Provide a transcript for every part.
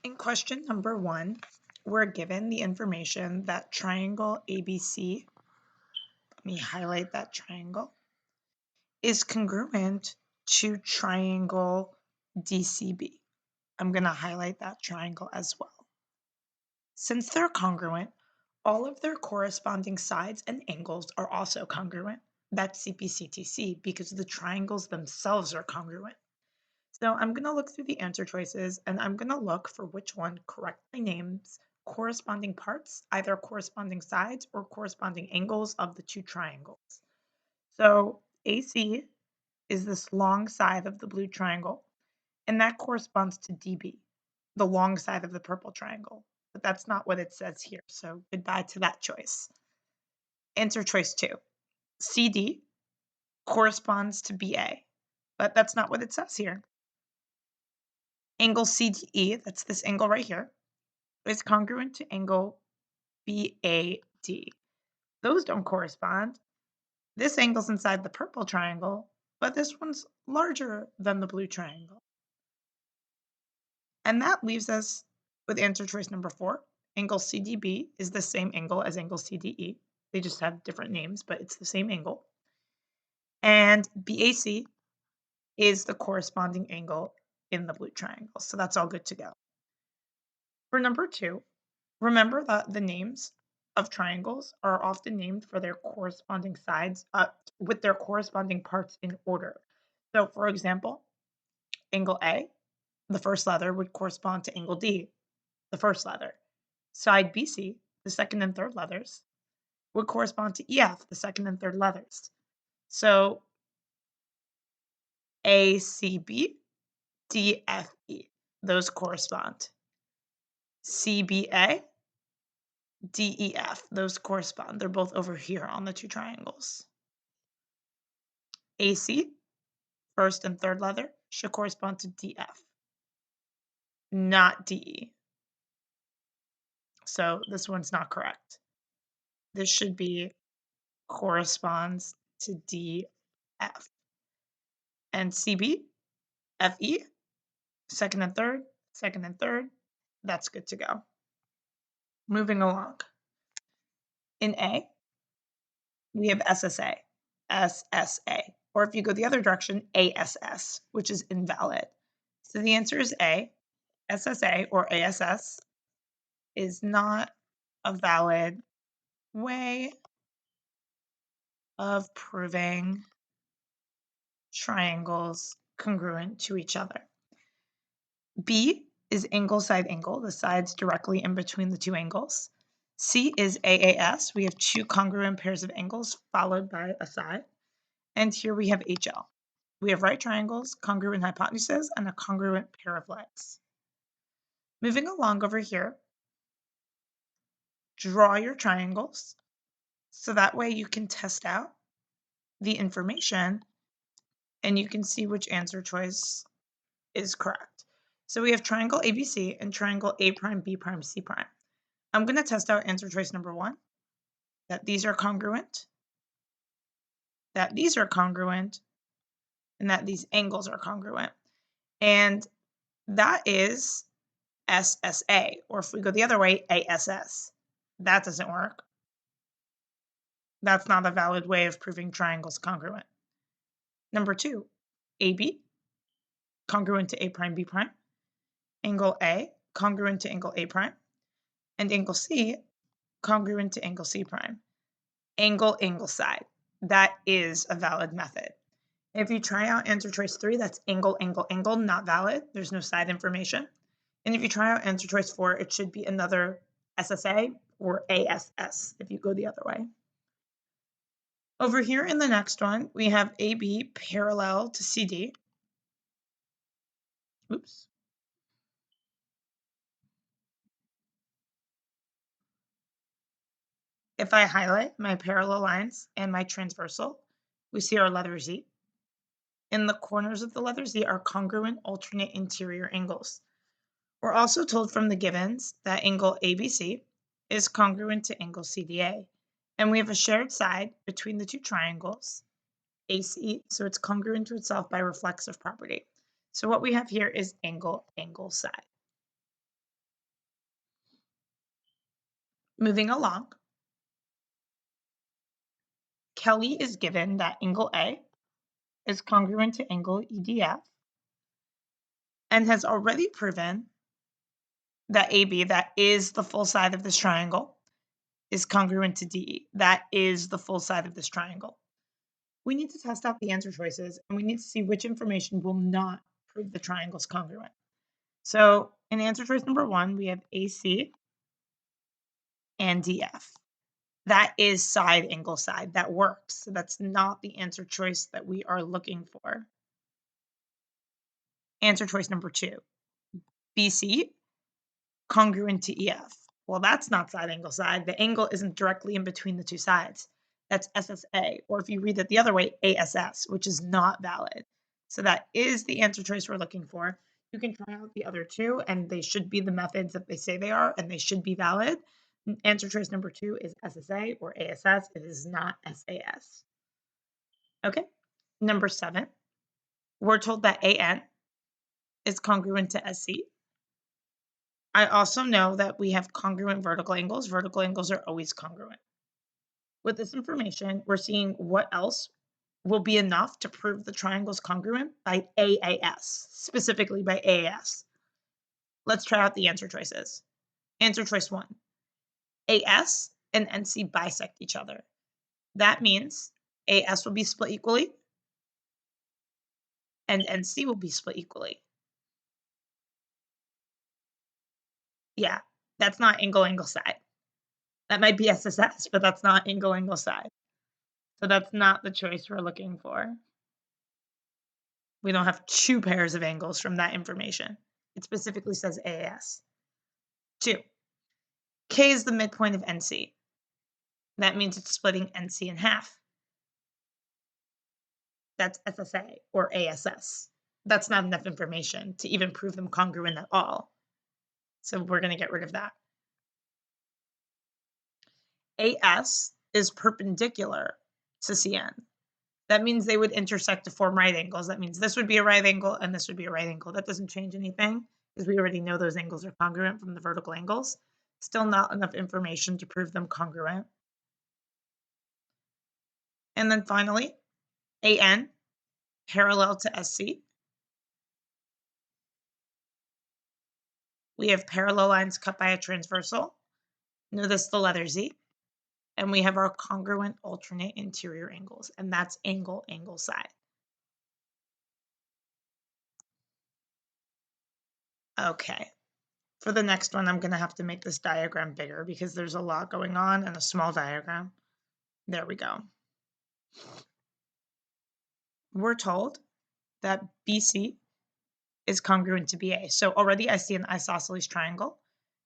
In question number 1, we're given the information that triangle ABC, let me highlight that triangle, is congruent to triangle DCB. I'm going to highlight that triangle as well. Since they're congruent, all of their corresponding sides and angles are also congruent. That's CPCTC because the triangles themselves are congruent. So I'm going to look through the answer choices and I'm going to look for which one correctly names corresponding parts, either corresponding sides or corresponding angles of the two triangles. So AC is this long side of the blue triangle, and that corresponds to DB, the long side of the purple triangle. But that's not what it says here, so goodbye to that choice. Answer choice 2. CD corresponds to BA, but that's not what it says here. Angle CDE, that's this angle right here, is congruent to angle BAD. Those don't correspond. This angle's inside the purple triangle, but this one's larger than the blue triangle. And that leaves us with answer choice number 4. Angle CDB is the same angle as angle CDE. They just have different names, but it's the same angle. And BAC is the corresponding angle in the blue triangle. So that's all good to go. For number 2, remember that the names of triangles are often named for their corresponding sides with their corresponding parts in order. So for example, angle A, the first letter would correspond to angle D, the first letter. Side BC, the second and third letters, would correspond to EF, the second and third letters. So ACB, DFE, those correspond. CBA, DEF, those correspond. They're both over here on the two triangles. AC, first and third letter, should correspond to DF, not DE. So this one's not correct. This should be corresponds to DF. And CB, FE, second and third, that's good to go. Moving along. In A, we have SSA, SSA, or if you go the other direction, ASS, which is invalid. So the answer is A. SSA or ASS is not a valid way of proving triangles congruent to each other. B is angle side angle, the sides directly in between the two angles. C is AAS. We have two congruent pairs of angles followed by a side. And here we have HL. We have right triangles, congruent hypotenuse, and a congruent pair of legs. Moving along over here, draw your triangles so that way you can test out the information and you can see which answer choice is correct. So we have triangle ABC and triangle A prime, B prime, C prime. I'm going to test out answer choice number 1, that these are congruent, that these are congruent, and that these angles are congruent. And that is SSA, or if we go the other way, ASS. That doesn't work. That's not a valid way of proving triangles congruent. Number 2, AB, congruent to A prime, B prime. Angle A, congruent to angle A prime. And angle C, congruent to angle C prime. Angle side. That is a valid method. If you try out answer choice 3, that's angle, not valid. There's no side information. And if you try out answer choice 4, it should be another SSA or ASS if you go the other way. Over here in the next one, we have AB parallel to CD. Oops. If I highlight my parallel lines and my transversal, we see our letter Z. In the corners of the letter Z are congruent alternate interior angles. We're also told from the givens that angle ABC is congruent to angle CDA. And we have a shared side between the two triangles, AC, so it's congruent to itself by reflexive property. So what we have here is angle side. Moving along, Kelly is given that angle A is congruent to angle EDF and has already proven that AB, that is the full side of this triangle, is congruent to DE. That is the full side of this triangle. We need to test out the answer choices, and we need to see which information will not prove the triangle's congruent. So in answer choice number 1, we have AC and DF. That is side angle side. That works. So that's not the answer choice that we are looking for. Answer choice number 2, BC, congruent to EF. Well, that's not side angle side. The angle isn't directly in between the two sides. That's SSA, or if you read it the other way, ASS, which is not valid. So that is the answer choice we're looking for. You can try out the other two, and they should be the methods that they say they are, and they should be valid. Answer choice number 2 is SSA or ASS. It is not SAS. Okay. Number 7, we're told that AN is congruent to SC. I also know that we have congruent vertical angles. Vertical angles are always congruent. With this information, we're seeing what else will be enough to prove the triangle's congruent by AAS, specifically by AAS. Let's try out the answer choices. Answer choice 1, AS and NC bisect each other. That means AS will be split equally and NC will be split equally. Yeah, that's not angle side. That might be SSS, but that's not angle side. So that's not the choice we're looking for. We don't have 2 pairs of angles from that information. It specifically says AAS. 2, K is the midpoint of NC. That means it's splitting NC in half. That's SSA or ASS. That's not enough information to even prove them congruent at all. So we're going to get rid of that. AS is perpendicular to CN. That means they would intersect to form right angles. That means this would be a right angle and this would be a right angle. That doesn't change anything because we already know those angles are congruent from the vertical angles. Still not enough information to prove them congruent. And then finally, AN parallel to SC. We have parallel lines cut by a transversal. Notice the letter Z. And we have our congruent alternate interior angles, and that's angle side. Okay. For the next one, I'm going to have to make this diagram bigger because there's a lot going on in a small diagram. There we go. We're told that BC is congruent to BA. So already I see an isosceles triangle,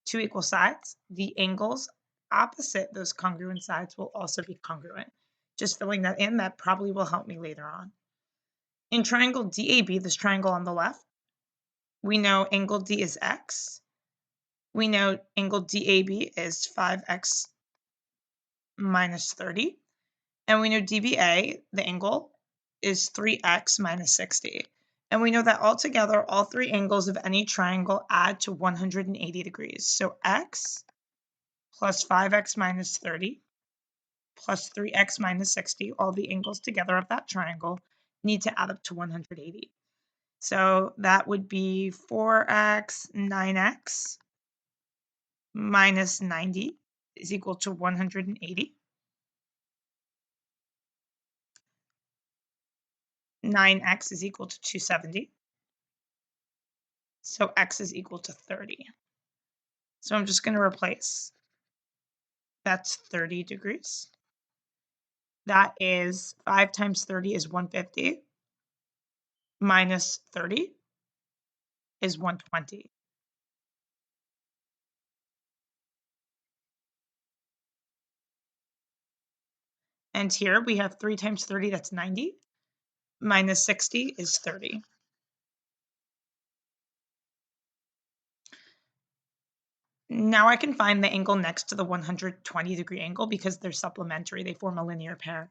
2 equal sides. The angles opposite those congruent sides will also be congruent. Just filling that in, that probably will help me later on. In triangle DAB, this triangle on the left, we know angle D is X. We know angle DAB is 5X minus 30. And we know DBA, the angle, is 3X minus 60. And we know that altogether, all 3 angles of any triangle add to 180 degrees. So X plus 5X minus 30 plus 3X minus 60, all the angles together of that triangle, need to add up to 180. So that would be 4X, 9X minus 90 is equal to 180. 9X is equal to 270. So X is equal to 30. So I'm just going to replace. That's 30 degrees. That is 5 times 30 is 150. Minus 30 is 120. And here we have 3 times 30, that's 90. Minus 60 is 30. Now I can find the angle next to the 120 degree angle because they're supplementary. They form a linear pair.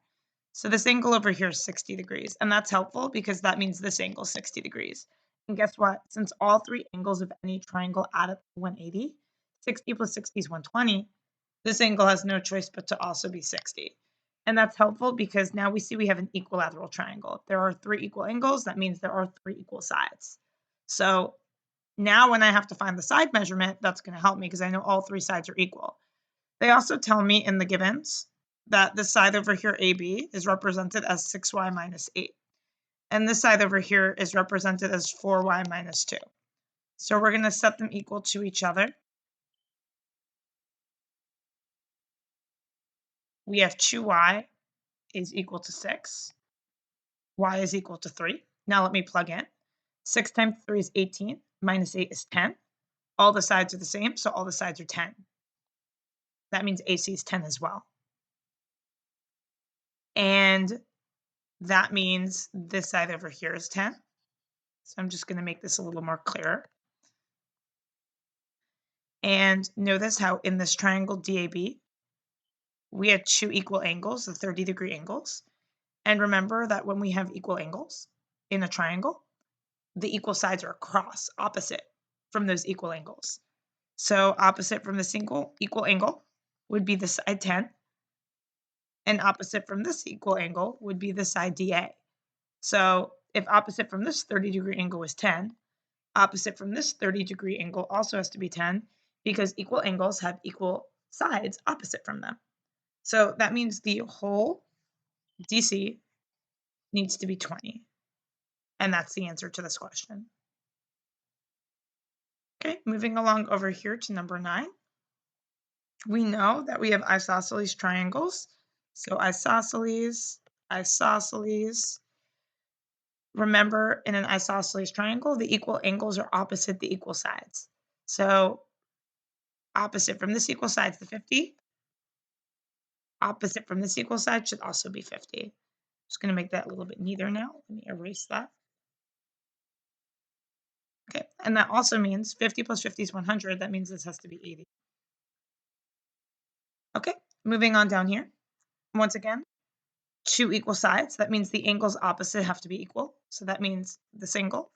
So this angle over here is 60 degrees. And that's helpful because that means this angle is 60 degrees. And guess what? Since all 3 angles of any triangle add up to 180, 60 plus 60 is 120. This angle has no choice but to also be 60. And that's helpful because now we see we have an equilateral triangle. If there are 3 equal angles, that means there are 3 equal sides. So now when I have to find the side measurement, that's going to help me because I know all 3 sides are equal. They also tell me in the givens that this side over here, AB, is represented as 6y minus 8. And this side over here is represented as 4y minus 2. So we're going to set them equal to each other. We have 2y is equal to 6. Y is equal to 3. Now let me plug in. 6 times 3 is 18, minus 8 is 10. All the sides are the same, so all the sides are 10. That means AC is 10 as well. And that means this side over here is 10. So I'm just going to make this a little more clear. And notice how in this triangle DAB, we had 2 equal angles, the 30-degree angles. And remember that when we have equal angles in a triangle, the equal sides are across, opposite from those equal angles. So opposite from this equal angle would be the side 10, and opposite from this equal angle would be the side DA. So if opposite from this 30-degree angle is 10, opposite from this 30-degree angle also has to be 10 because equal angles have equal sides opposite from them. So that means the whole DC needs to be 20. And that's the answer to this question. Okay, moving along over here to number 9. We know that we have isosceles triangles. So isosceles. Remember, in an isosceles triangle, the equal angles are opposite the equal sides. So opposite from this equal side is the 50. Opposite from this equal side should also be 50. Just going to make that a little bit neater now. Let me erase that. Okay, and that also means 50 plus 50 is 100. That means this has to be 80. Okay, moving on down here. Once again, 2 equal sides. That means the angles opposite have to be equal. So that means this angle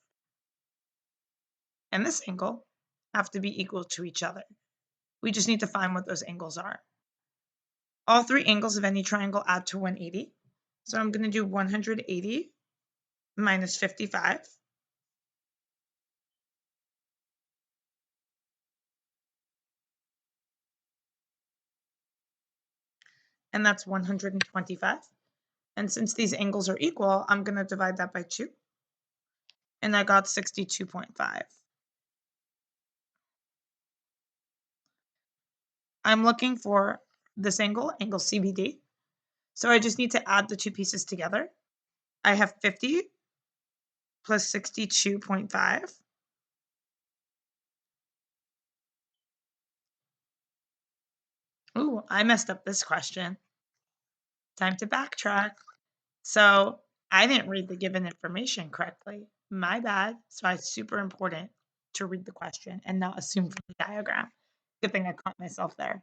and this angle have to be equal to each other. We just need to find what those angles are. All 3 angles of any triangle add to 180. So I'm going to do 180 minus 55. And that's 125. And since these angles are equal, I'm going to divide that by 2. And I got 62.5. I'm looking for this angle, angle CBD. So I just need to add the 2 pieces together. I have 50 plus 62.5. Ooh, I messed up this question. Time to backtrack. So I didn't read the given information correctly. My bad. So it's super important to read the question and not assume from the diagram. Good thing I caught myself there.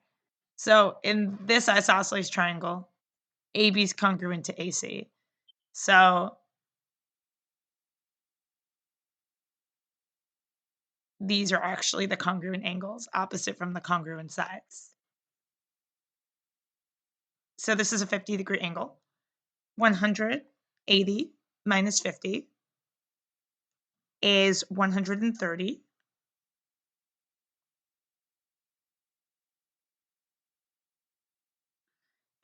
So in this isosceles triangle, AB is congruent to AC. So these are actually the congruent angles opposite from the congruent sides. So this is a 50-degree angle. 180 minus 50 is 130.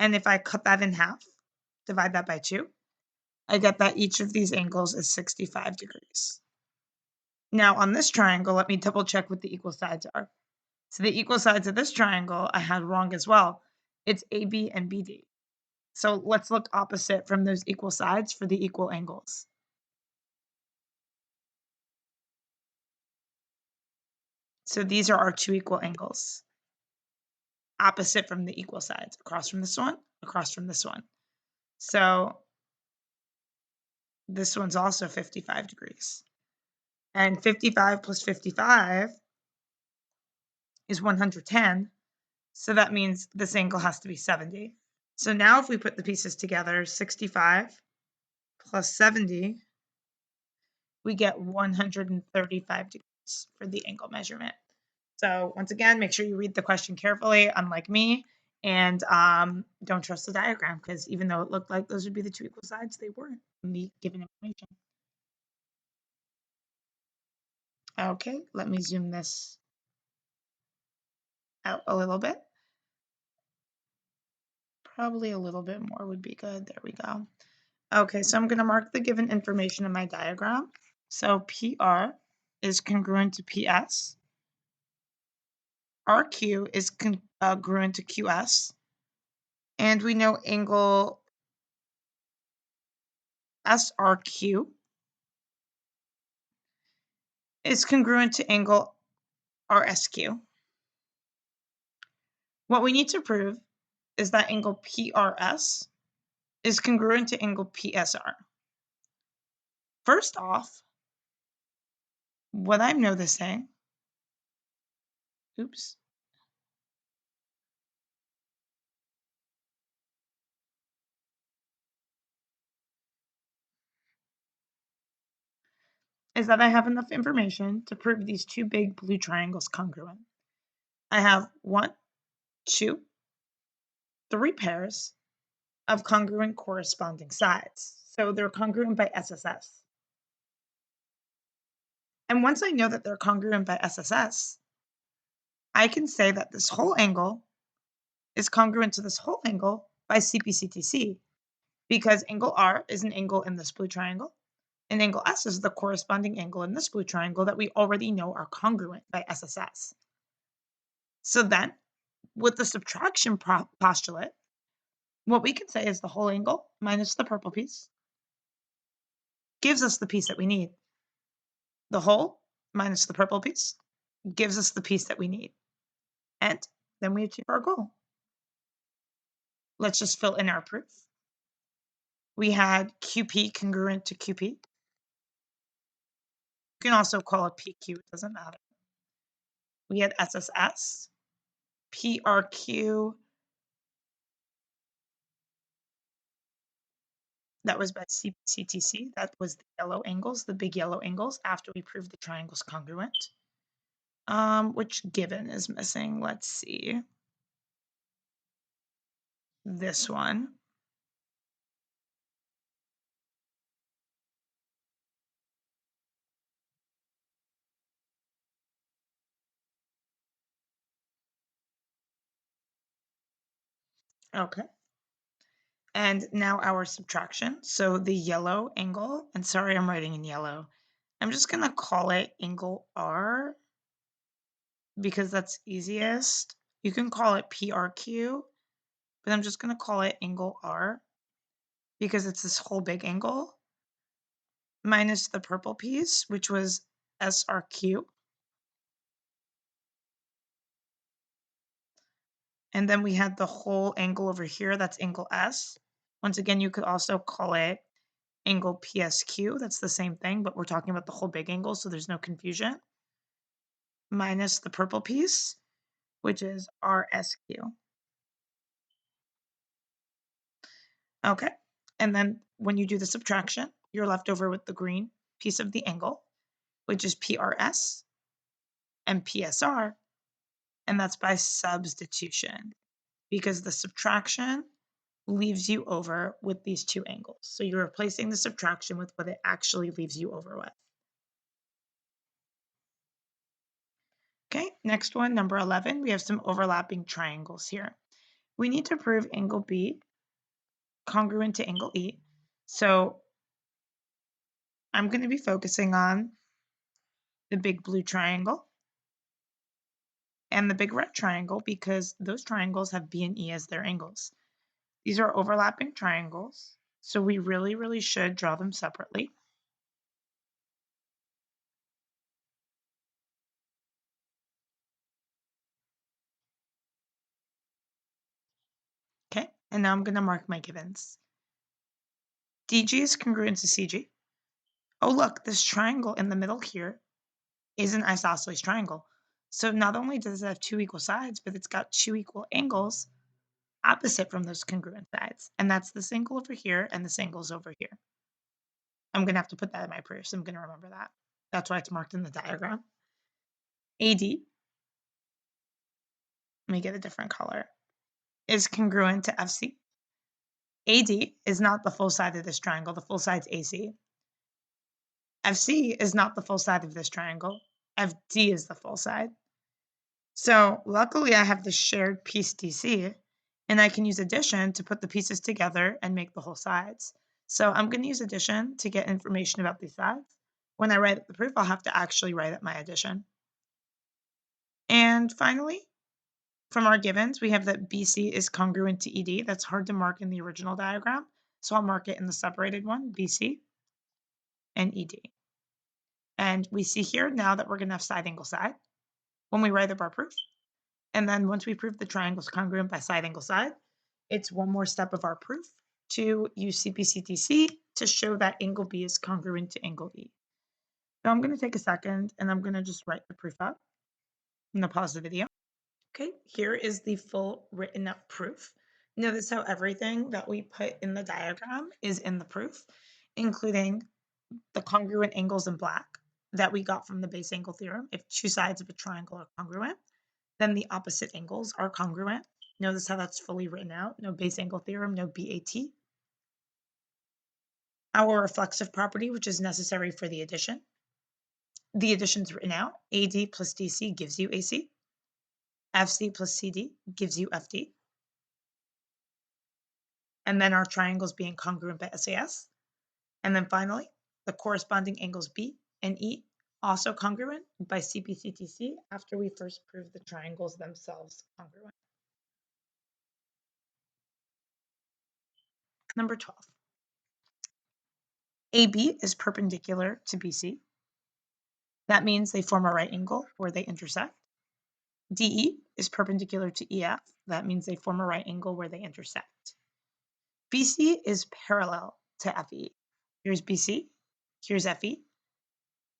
And if I cut that in half, divide that by 2, I get that each of these angles is 65 degrees. Now on this triangle, let me double check what the equal sides are. So the equal sides of this triangle I had wrong as well. It's AB and BD. So let's look opposite from those equal sides for the equal angles. So these are our 2 equal angles. Opposite from the equal sides, across from this one, across from this one. So this one's also 55 degrees. And 55 plus 55 is 110. So that means this angle has to be 70. So now if we put the pieces together, 65 plus 70, we get 135 degrees for the angle measurement. So once again, make sure you read the question carefully, unlike me, and don't trust the diagram because even though it looked like those would be the two equal sides, they weren't from the given information. Okay, let me zoom this out a little bit. Probably a little bit more would be good. There we go. Okay, so I'm going to mark the given information in my diagram. So PR is congruent to PS. RQ is congruent to QS. And we know angle SRQ is congruent to angle RSQ. What we need to prove is that angle PRS is congruent to angle PSR. First off, what I'm noticing, oops, is that I have enough information to prove these two big blue triangles congruent. I have 1, 2, 3 pairs of congruent corresponding sides. So they're congruent by SSS. And once I know that they're congruent by SSS, I can say that this whole angle is congruent to this whole angle by CPCTC because angle R is an angle in this blue triangle and angle S is the corresponding angle in this blue triangle that we already know are congruent by SSS. So then, with the subtraction postulate, what we can say is the whole angle minus the purple piece gives us the piece that we need. The whole minus the purple piece gives us the piece that we need. And then we achieve our goal. Let's just fill in our proof. We had QP congruent to QP. You can also call it PQ, it doesn't matter. We had SSS, PRQ, that was by CTC. That was the yellow angles, the big yellow angles after we proved the triangle's congruent. Which given is missing? Let's see. This one. Okay. And now our subtraction. So the yellow angle, and sorry, I'm writing in yellow. I'm just going to call it angle R because that's easiest. You can call it PRQ, but I'm just going to call it angle R because it's this whole big angle minus the purple piece, which was SRQ. And then we had the whole angle over here, that's angle S. Once again, you could also call it angle PSQ. That's the same thing, but we're talking about the whole big angle, so there's no confusion. Minus the purple piece, which is RSQ. Okay, and then when you do the subtraction, you're left over with the green piece of the angle, which is PRS and PSR, and that's by substitution because the subtraction leaves you over with these two angles. So you're replacing the subtraction with what it actually leaves you over with. Okay, next one, number 11, we have some overlapping triangles here. We need to prove angle B congruent to angle E. So I'm going to be focusing on the big blue triangle and the big red triangle because those triangles have B and E as their angles. These are overlapping triangles, so we really should draw them separately. Okay, and now I'm going to mark my givens. DG is congruent to CG. Oh, look, this triangle in the middle here is an isosceles triangle. So not only does it have two equal sides, but it's got two equal angles opposite from those congruent sides. And that's this angle over here and this angle's over here. I'm going to have to put that in my proof, so I'm going to remember that. That's why it's marked in the diagram. AD let me get a different color, is congruent to FC. AD is not the full side of this triangle. The full side's AC. FC is not the full side of this triangle. FD is the full side. So luckily I have the shared piece DC, and I can use addition to put the pieces together and make the whole sides. So I'm going to use addition to get information about these sides. When I write up the proof, I'll have to actually write up my addition. And finally, from our givens, we have that BC is congruent to ED. That's hard to mark in the original diagram, so I'll mark it in the separated one, BC and ED. And we see here now that we're going to have side angle side when we write up our proof. And then once we prove the triangle is congruent by side angle side, it's one more step of our proof to use CPCTC to show that angle B is congruent to angle E. So I'm going to take a second and I'm going to just write the proof up. I'm going to pause the video. Okay, here is the full written up proof. Notice how everything that we put in the diagram is in the proof, including the congruent angles in black that we got from the base angle theorem. If two sides of a triangle are congruent, then the opposite angles are congruent. Notice how that's fully written out. No base angle theorem, no BAT. Our reflexive property, which is necessary for the addition. The addition's written out. AD plus DC gives you AC. FC plus CD gives you FD. And then our triangles being congruent by SAS. And then finally, the corresponding angles B and E also congruent by CPCTC after we first prove the triangles themselves congruent. Number 12. AB is perpendicular to BC. That means they form a right angle where they intersect. DE is perpendicular to EF. That means they form a right angle where they intersect. BC is parallel to FE. Here's BC, here's FE.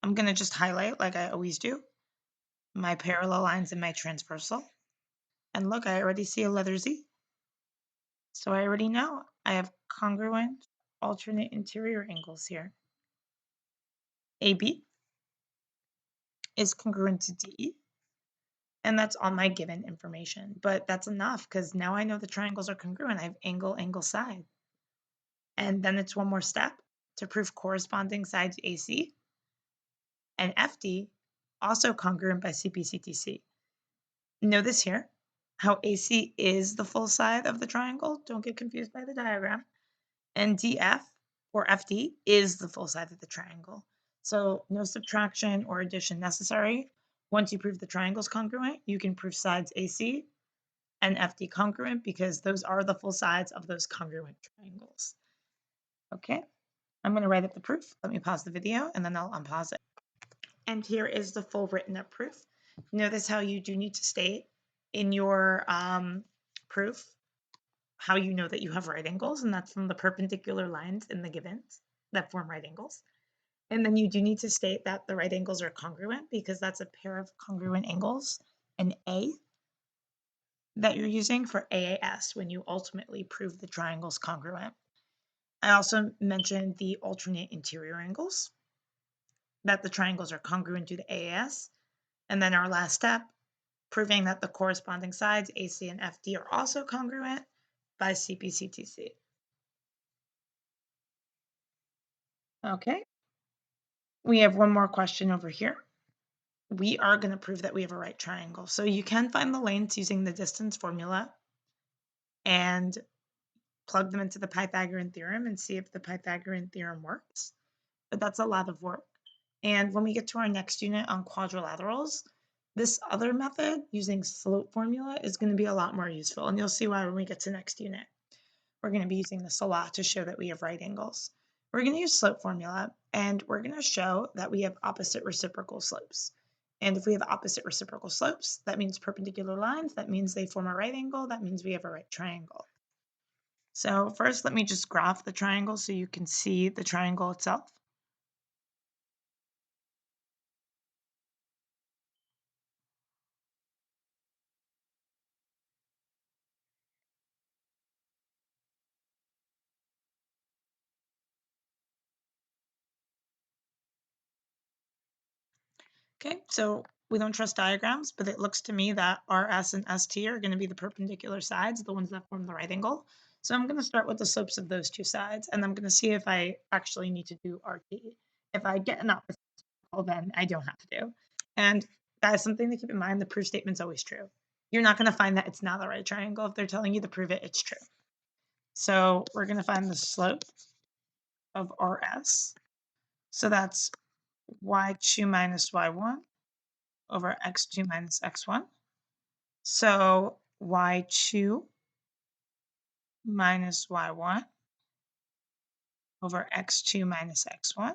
I'm going to just highlight, like I always do, my parallel lines and my transversal. And look, I already see a letter Z. So I already know I have congruent alternate interior angles here. AB is congruent to DE. And that's all my given information. But that's enough because now I know the triangles are congruent. I have angle, angle, side. And then it's one more step to prove corresponding sides AC and FD also congruent by CPCTC. Notice here how AC is the full side of the triangle. Don't get confused by the diagram. And DF or FD is the full side of the triangle. So no subtraction or addition necessary. Once you prove the triangle's congruent, you can prove sides AC and FD congruent because those are the full sides of those congruent triangles. Okay, I'm going to write up the proof. Let me pause the video and then I'll unpause it. And here is the full written up proof. Notice how you do need to state in your proof how you know that you have right angles, and that's from the perpendicular lines in the givens that form right angles. And then you do need to state that the right angles are congruent because that's a pair of congruent angles, an A, that you're using for AAS when you ultimately prove the triangle's congruent. I also mentioned the alternate interior angles, that the triangles are congruent to the AAS. And then our last step, proving that the corresponding sides, AC and FD, are also congruent by CPCTC. Okay, we have one more question over here. We are going to prove that we have a right triangle. So you can find the lanes using the distance formula and plug them into the Pythagorean theorem and see if the Pythagorean theorem works. But that's a lot of work. And when we get to our next unit on quadrilaterals, this other method using slope formula is going to be a lot more useful. And you'll see why when we get to next unit. We're going to be using this a lot to show that we have right angles. We're going to use slope formula, and we're going to show that we have opposite reciprocal slopes. And if we have opposite reciprocal slopes, that means perpendicular lines. That means they form a right angle. That means we have a right triangle. So first, let me just graph the triangle so you can see the triangle itself. Okay, so we don't trust diagrams, but it looks to me that RS and ST are going to be the perpendicular sides, the ones that form the right angle. So I'm going to start with the slopes of those two sides, and I'm going to see if I actually need to do RT. If I get an opposite circle, then I don't have to do. And guys, something to keep in mind, the proof statement's always true. You're not going to find that it's not the right triangle. If they're telling you to prove it, it's true. So we're going to find the slope of RS. So that's y2 minus y1 over x2 minus x1. So y2 minus y1 over x2 minus x1.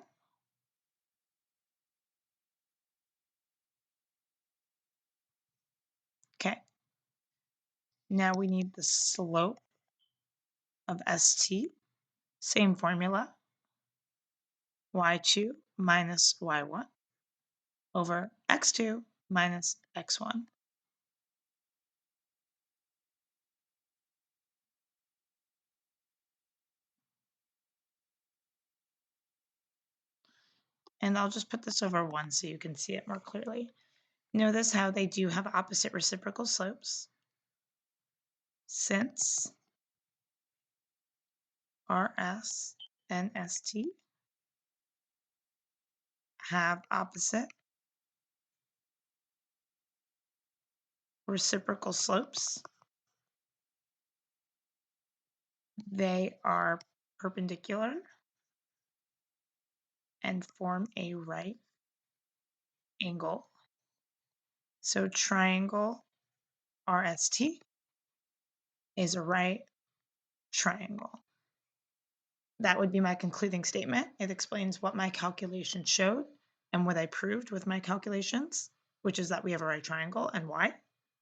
Okay. Now we need the slope of ST. Same formula. Y2 minus y1 over x2 minus x1. And I'll just put this over 1 so you can see it more clearly. Notice how they do have opposite reciprocal slopes. Since RS and ST have opposite reciprocal slopes, they are perpendicular and form a right angle. So triangle RST is a right triangle. That would be my concluding statement. It explains what my calculation showed and what I proved with my calculations, which is that we have a right triangle and why.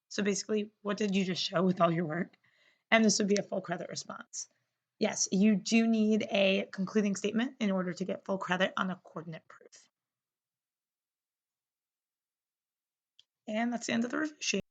So basically, what did you just show with all your work? And this would be a full credit response. Yes, you do need a concluding statement in order to get full credit on a coordinate proof. And that's the end of the review sheet.